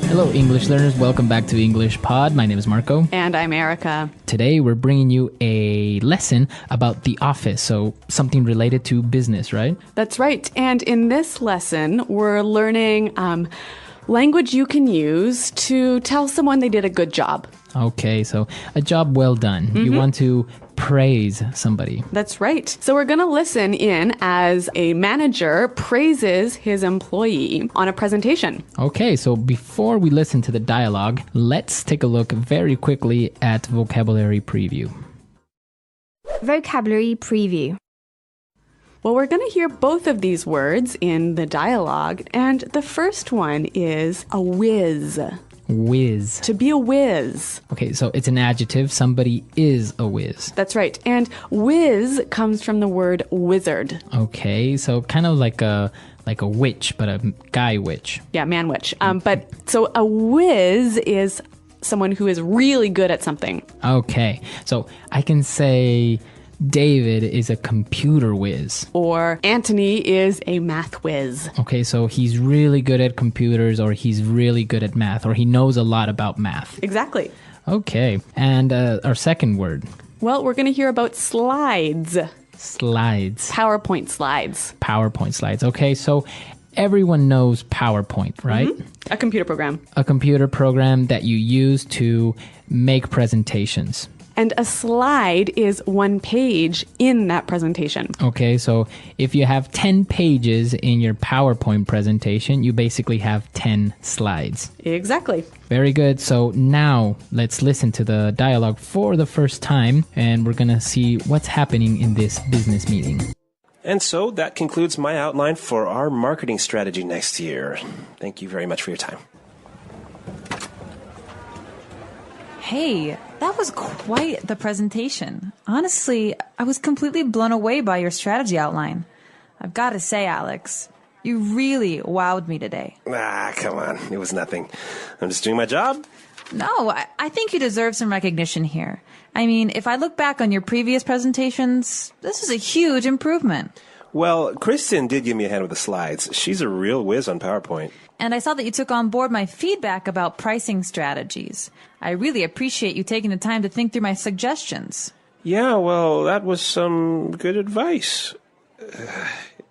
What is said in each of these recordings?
Hello, English learners. Welcome back to English Pod. My name is Marco. And I'm Erica. Today, we're bringing you a lesson about the office, so something related to business, right? That's right. And in this lesson, we're learning language you can use to tell someone they did a good job. Okay, so a job well done. You want to praise somebody. That's right. So we're going to listen in as a manager praises his employee on a presentation. Okay, so before we listen to the dialogue, let's take a look very quickly at vocabulary preview. Vocabulary preview. Well, we're going to hear both of these words in the dialogue, and the first one is a whiz. Whiz. To be a whiz. Okay, so it's an adjective. Somebody is a whiz. That's right. And whiz comes from the word wizard. Okay, so kind of like a witch, but a guy witch. Yeah, man witch. But so a whiz is someone who is really good at something. Okay, so I can say David is a computer whiz. Or Anthony is a math whiz. Okay, so he's really good at computers, or he's really good at math, or he knows a lot about math. Exactly. Okay, and our second word. Well, we're going to hear about slides. Slides. PowerPoint slides. PowerPoint slides. Okay, so everyone knows PowerPoint, right? A computer program. A computer program that you use to make presentations. And a slide is one page in that presentation. Okay, so if you have 10 pages in your PowerPoint presentation, you basically have 10 slides. Exactly. Very good. So now let's listen to the dialogue for the first time, and we're going to see what's happening in this business meeting. And so that concludes my outline for our marketing strategy next year. Thank you very much for your time. Hey, that was quite the presentation. Honestly, I was completely blown away by your strategy outline. I've got to say, Alex, you really wowed me today. Come on. It was nothing. I'm just doing my job. No, I think you deserve some recognition here. I mean, if I look back on your previous presentations, this is a huge improvement. Well, Kristen did give me a hand with the slides. She's a real whiz on PowerPoint. And I saw that you took on board my feedback about pricing strategies. I really appreciate you taking the time to think through my suggestions. Yeah, well, that was some good advice.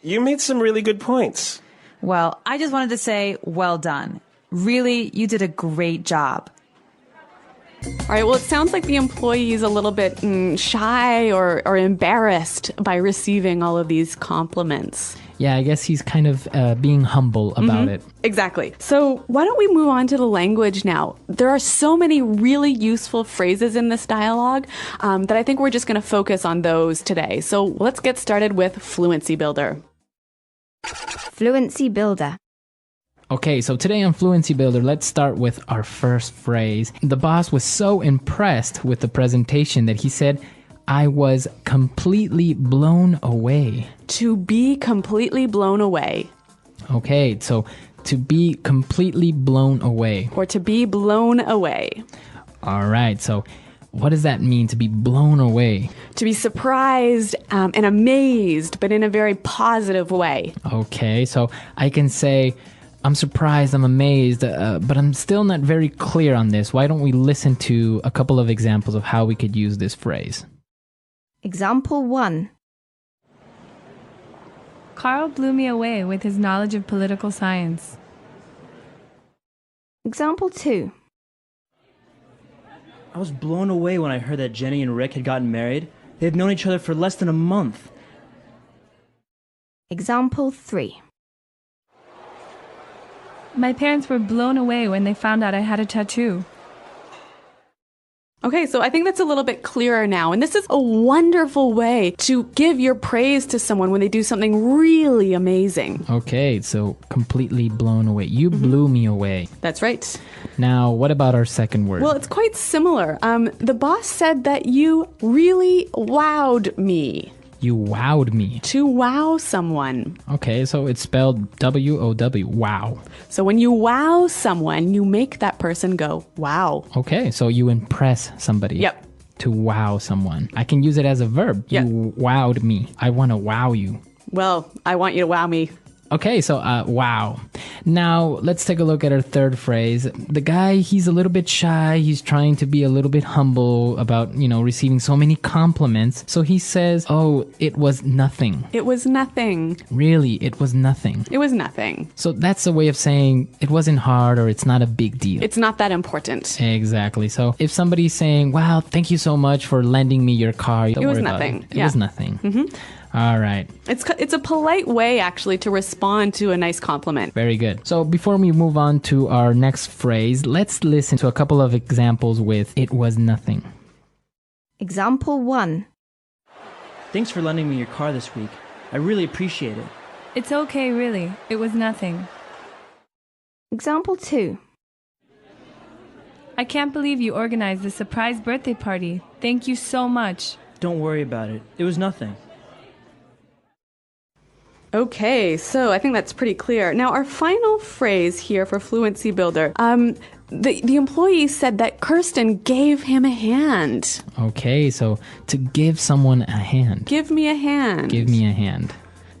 You made some really good points. Well, I just wanted to say, well done. Really, you did a great job. All right, well, it sounds like the employee is a little bit shy or embarrassed by receiving all of these compliments. Yeah, I guess he's kind of being humble about it. Exactly. So why don't we move on to the language now? There are so many really useful phrases in this dialogue that I think we're just going to focus on those today. So let's get started with Fluency Builder. Fluency builder. Okay, so today on Fluency Builder, let's start with our first phrase. The boss was so impressed with the presentation that he said, I was completely blown away. To be completely blown away. Okay, so to be completely blown away. Or to be blown away. All right, so what does that mean, to be blown away? To be surprised and amazed, but in a very positive way. Okay, so I can say, I'm surprised, I'm amazed, but I'm still not very clear on this. Why don't we listen to a couple of examples of how we could use this phrase? Example 1. Carl blew me away with his knowledge of political science. Example 2. I was blown away when I heard that Jenny and Rick had gotten married. They had known each other for less than a month. Example 3. My parents were blown away when they found out I had a tattoo. Okay, so I think that's a little bit clearer now. And this is a wonderful way to give your praise to someone when they do something really amazing. Okay, so completely blown away. You blew me away. That's right. Now, what about our second word? Well, it's quite similar. The boss said that you really wowed me. You wowed me. To wow someone. Okay, so it's spelled W-O-W, wow. So when you wow someone, you make that person go, wow. Okay, so you impress somebody. Yep. To wow someone. I can use it as a verb. Yep. You wowed me. I want to wow you. Well, I want you to wow me Okay, so wow. Now let's take a look at our third phrase. The guy, he's a little bit shy. He's trying to be a little bit humble about, receiving so many compliments. So he says, "Oh, it was nothing." It was nothing. Really, it was nothing. It was nothing. So that's a way of saying it wasn't hard or it's not a big deal. It's not that important. Exactly. So if somebody's saying, "Wow, thank you so much for lending me your car," don't It was worry about nothing. It was nothing. All right. It's a polite way, actually, to respond to a nice compliment. Very good. So before we move on to our next phrase, let's listen to a couple of examples with "it was nothing." Example 1. Thanks for lending me your car this week. I really appreciate it. It's okay, really. It was nothing. Example 2. I can't believe you organized this surprise birthday party. Thank you so much. Don't worry about it. It was nothing. Okay, so I think that's pretty clear. Now, our final phrase here for Fluency Builder. The employee said that Kirsten gave him a hand. Okay, so to give someone a hand. Give me a hand. Give me a hand.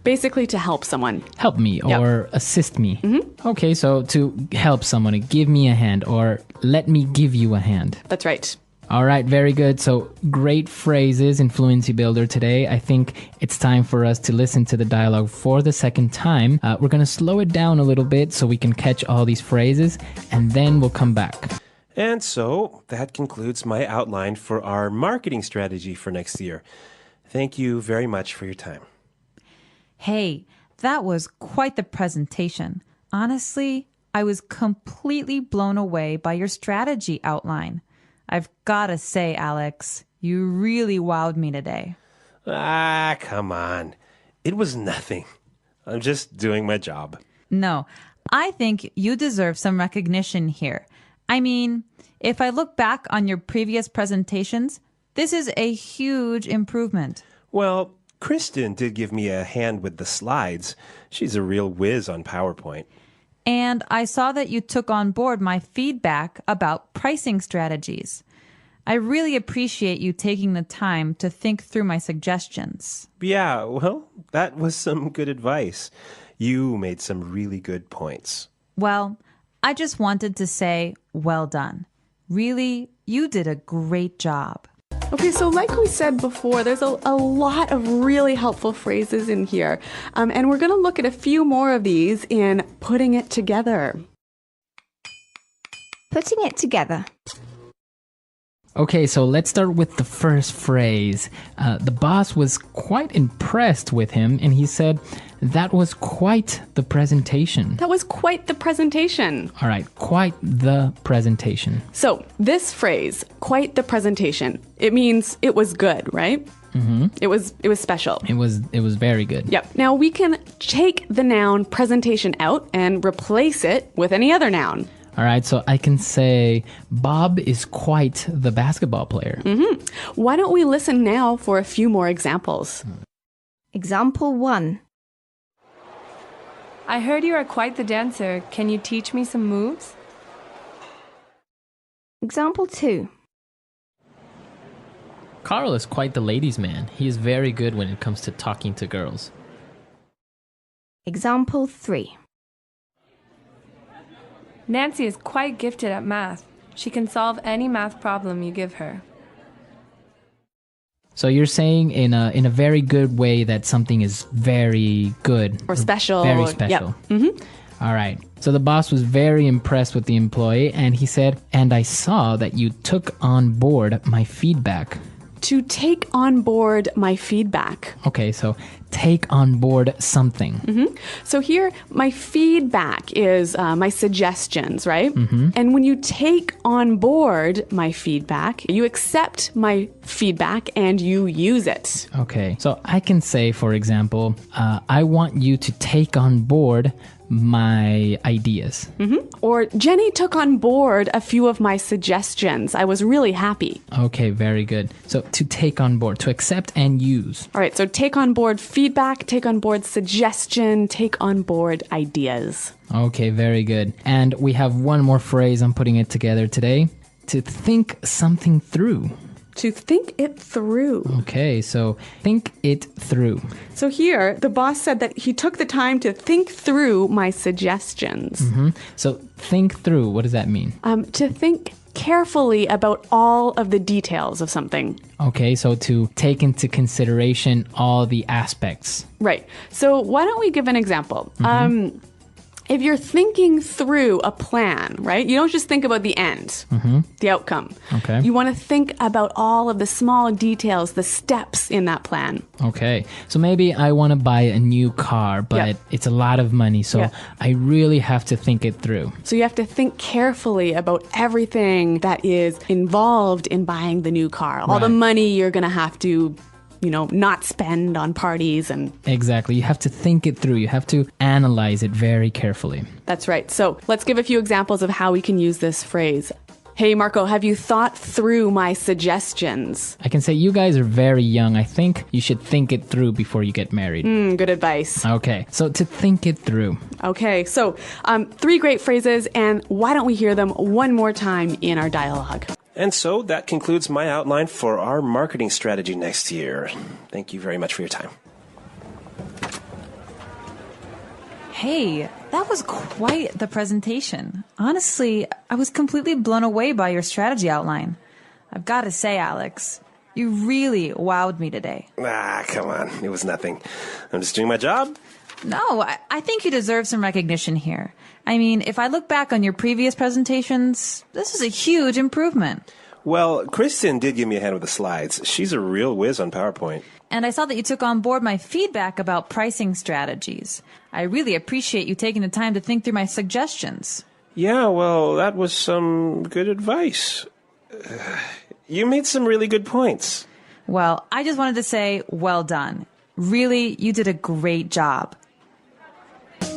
Basically, to help someone. Help me or assist me. Okay, so to help someone, give me a hand or let me give you a hand. That's right. All right, very good. So great phrases in Fluency Builder today. I think it's time for us to listen to the dialogue for the second time. We're going to slow it down a little bit so we can catch all these phrases, and then we'll come back. And so that concludes my outline for our marketing strategy for next year. Thank you very much for your time. Hey, that was quite the presentation. Honestly, I was completely blown away by your strategy outline. I've got to say, Alex, you really wowed me today. Ah, come on. It was nothing. I'm just doing my job. No, I think you deserve some recognition here. I mean, if I look back on your previous presentations, this is a huge improvement. Well, Kristen did give me a hand with the slides. She's a real whiz on PowerPoint. And I saw that you took on board my feedback about pricing strategies. I really appreciate you taking the time to think through my suggestions. Yeah, well, that was some good advice. You made some really good points. Well, I just wanted to say, well done. Really, you did a great job. Okay, so like we said before, there's a lot of really helpful phrases in here. And we're going to look at a few more of these in putting it together. Putting it together. Okay, so let's start with the first phrase. The boss was quite impressed with him, and he said, "That was quite the presentation." That was quite the presentation. All right, quite the presentation. So this phrase, quite the presentation, it means it was good, right? Mm-hmm. It was special. It was very good. Yep. Now we can take the noun presentation out and replace it with any other noun. All right, so I can say Bob is quite the basketball player. Mm-hmm. Why don't we listen now for a few more examples? Example 1. I heard you are quite the dancer. Can you teach me some moves? Example 2. Carl is quite the ladies' man. He is very good when it comes to talking to girls. Example 3. Nancy is quite gifted at math. She can solve any math problem you give her. So you're saying in a very good way that something is very good. Or special. Very special. Yep. Mm-hmm. All right. So the boss was very impressed with the employee, and he said, "And I saw that you took on board my feedback." To take on board my feedback. Okay, so take on board something. Mm-hmm. So here, my feedback is my suggestions, right? Mm-hmm. And when you take on board my feedback, you accept my feedback and you use it. Okay, so I can say, for example, I want you to take on board my ideas. Mm-hmm. Or Jenny took on board a few of my suggestions. I was really happy. Okay, very good. So to take on board, to accept and use. All right, so take on board feedback, take on board suggestion, take on board ideas. Okay, very good. And we have one more phrase. I'm putting it together today. To think something through. To think it through. Okay, so think it through. So here, the boss said that he took the time to think through my suggestions. So think through, what does that mean? To think carefully about all of the details of something. Okay, so to take into consideration all the aspects. Right. So why don't we give an example? If you're thinking through a plan, right, you don't just think about the end, the outcome. Okay. You want to think about all of the small details, the steps in that plan. Okay, so maybe I want to buy a new car, but Yeah. it's a lot of money, so Yeah. I really have to think it through. So you have to think carefully about everything that is involved in buying the new car. All the Right. money you're going to have to, not spend on parties, and Exactly, you have to think it through. You have to analyze it very carefully. that's right. So let's give a few examples of how we can use this phrase. Hey, Marco, have you thought through my suggestions? I can say you guys are very young. I think you should think it through before you get married. Good advice. Okay, so to think it through. Okay, so 3 great phrases, and why don't we hear them one more time in our dialogue? And so that concludes my outline for our marketing strategy next year. Thank you very much for your time. Hey, that was quite the presentation. Honestly, I was completely blown away by your strategy outline. I've got to say, Alex, you really wowed me today. Come on. It was nothing. I'm just doing my job. No, I think you deserve some recognition here. I mean, if I look back on your previous presentations, this is a huge improvement. Well, Kristen did give me a hand with the slides. She's a real whiz on PowerPoint. And I saw that you took on board my feedback about pricing strategies. I really appreciate you taking the time to think through my suggestions. Yeah, well, that was some good advice. You made some really good points. Well, I just wanted to say, well done. Really, you did a great job.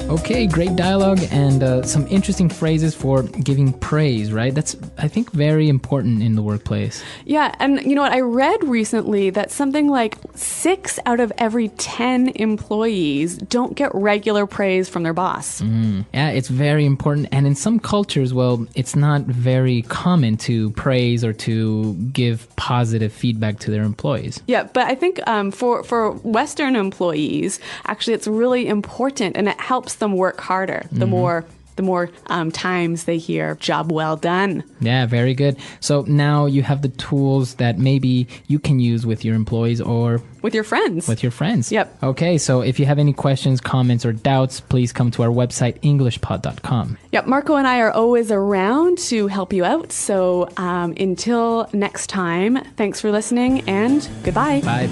Okay, great dialogue and some interesting phrases for giving praise, right? That's, I think, very important in the workplace. Yeah, and you know what? I read recently that something like 6 out of every 10 employees don't get regular praise from their boss. Yeah, it's very important. And in some cultures, well, it's not very common to praise or to give positive feedback to their employees. Yeah, but I think for Western employees, actually, it's really important, and it helps them work harder. The more times they hear "job well done." Yeah, very good. So now you have the tools that maybe you can use with your employees or With your friends. with your friends. Yep. Okay, so if you have any questions, comments, or doubts, please come to our website, englishpod.com. Yep, Marco and I are always around to help you out. So until next time, thanks for listening and goodbye. Bye.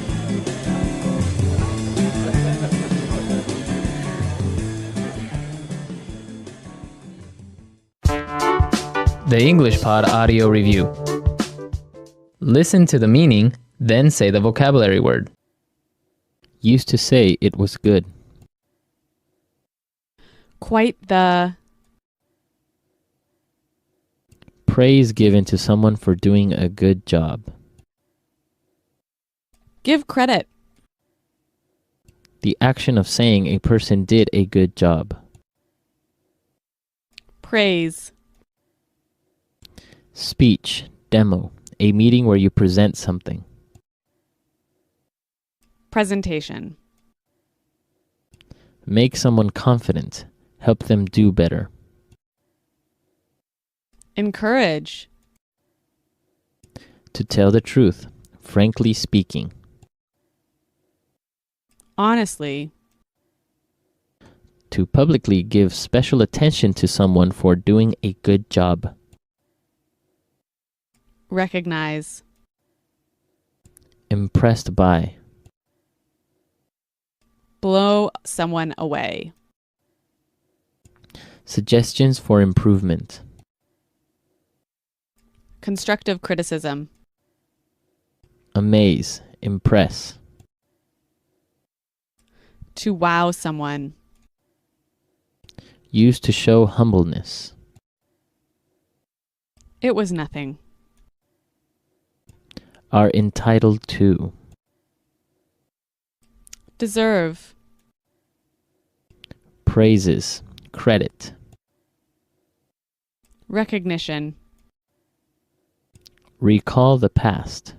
The English Pod Audio Review. Listen to the meaning, then say the vocabulary word. Used to say it was good. Quite the... Praise given to someone for doing a good job. Give credit. The action of saying a person did a good job. Praise. Speech, demo, a meeting where you present something. Presentation. Make someone confident, help them do better. Encourage. To tell the truth, frankly speaking. Honestly. To publicly give special attention to someone for doing a good job. Recognize. Impressed by. Blow someone away. Suggestions for improvement. Constructive criticism. Amaze, impress. To wow someone. Used to show humbleness. It was nothing. Are entitled to. Deserve. Praises, credit. Recognition. Recall the past.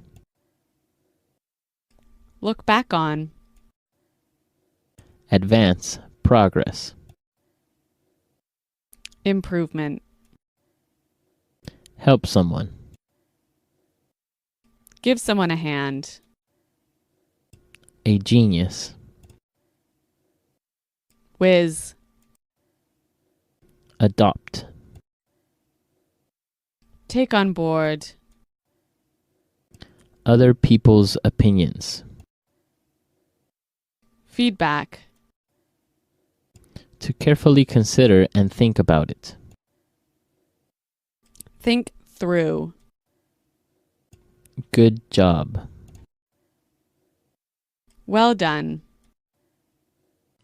Look back on. Advance, progress. Improvement. Help someone. Give someone a hand. A genius. Whiz. Adopt. Take on board. Other people's opinions. Feedback. To carefully consider and think about it. Think through. Good job. Well done.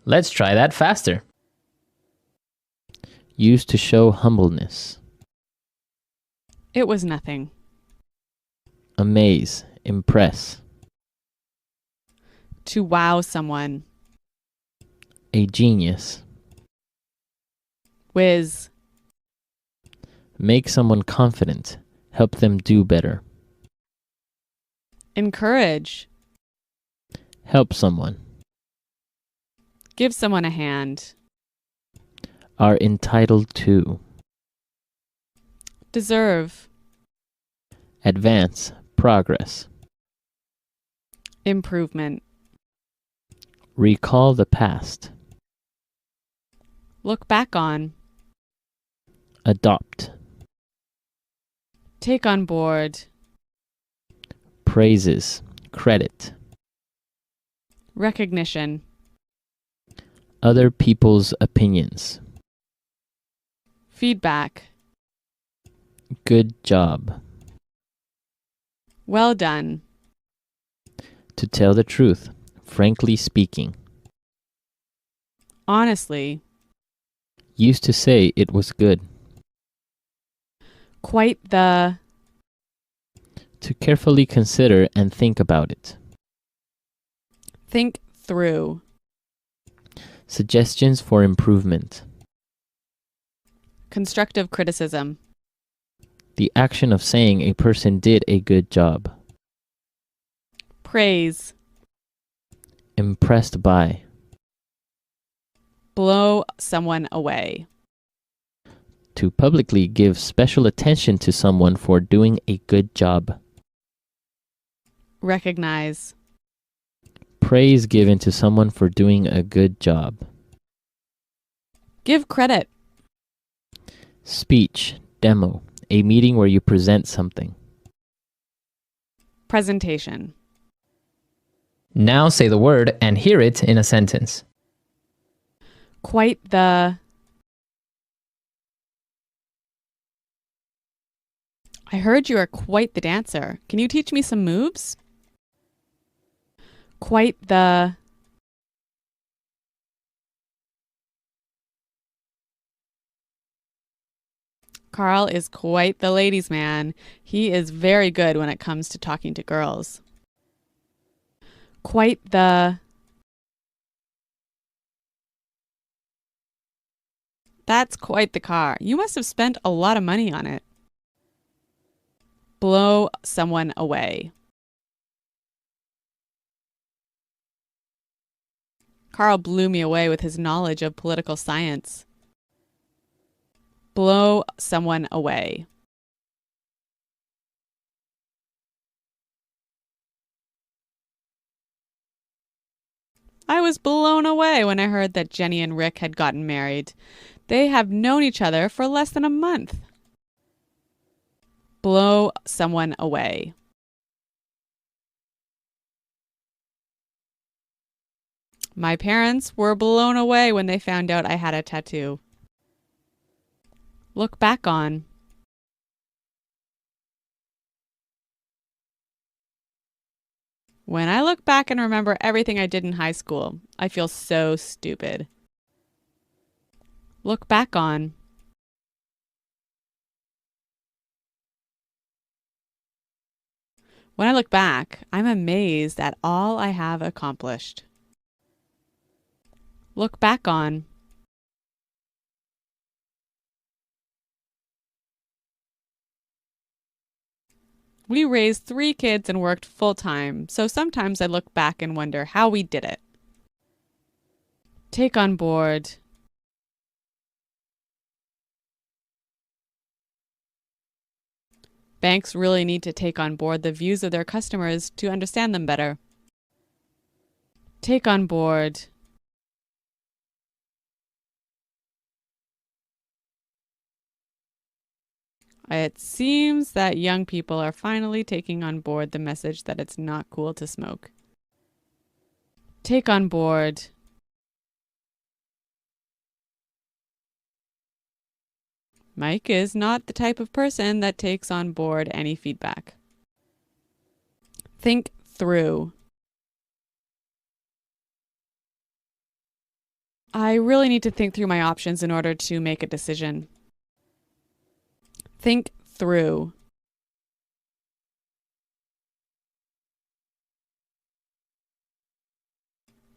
Let's try that faster. Used to show humbleness. It was nothing. Amaze, impress. To wow someone. A genius. Whiz. Make someone confident. Help them do better. Encourage. Help someone. Give someone a hand. Are entitled to. Deserve. Advance, progress. Improvement. Recall the past. Look back on. Adopt. Take on board. Praises, credit. Recognition. Other people's opinions. Feedback. Good job. Well done. To tell the truth, frankly speaking. Honestly. Used to say it was good. Quite the. To carefully consider and think about it. Think through. Suggestions for improvement. Constructive criticism. The action of saying a person did a good job. Praise. Impressed by. Blow someone away. To publicly give special attention to someone for doing a good job. Recognize. Praise given to someone for doing a good job. Give credit. Speech, demo, a meeting where you present something. Presentation. Now say the word and hear it in a sentence. Quite the. I heard you are quite the dancer. Can you teach me some moves? Quite the. Carl is quite the ladies' man. He is very good when it comes to talking to girls. Quite the. That's quite the car. You must have spent a lot of money on it. Blow someone away. Carl blew me away with his knowledge of political science. Blow someone away. I was blown away when I heard that Jenny and Rick had gotten married. They have known each other for less than a month. Blow someone away. My parents were blown away when they found out I had a tattoo. Look back on. When I look back and remember everything I did in high school, I feel so stupid. Look back on. When I look back, I'm amazed at all I have accomplished. Look back on. We raised 3 kids and worked full-time, so sometimes I look back and wonder how we did it. Take on board. Banks really need to take on board the views of their customers to understand them better. Take on board. It seems that young people are finally taking on board the message that it's not cool to smoke. Take on board. Mike is not the type of person that takes on board any feedback. Think through. I really need to think through my options in order to make a decision. Think through.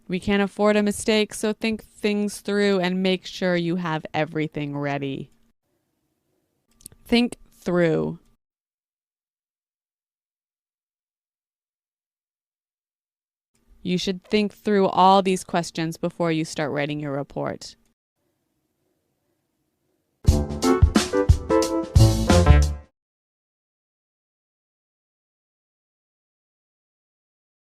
We can't afford a mistake, so think things through and make sure you have everything ready. Think through. You should think through all these questions before you start writing your report.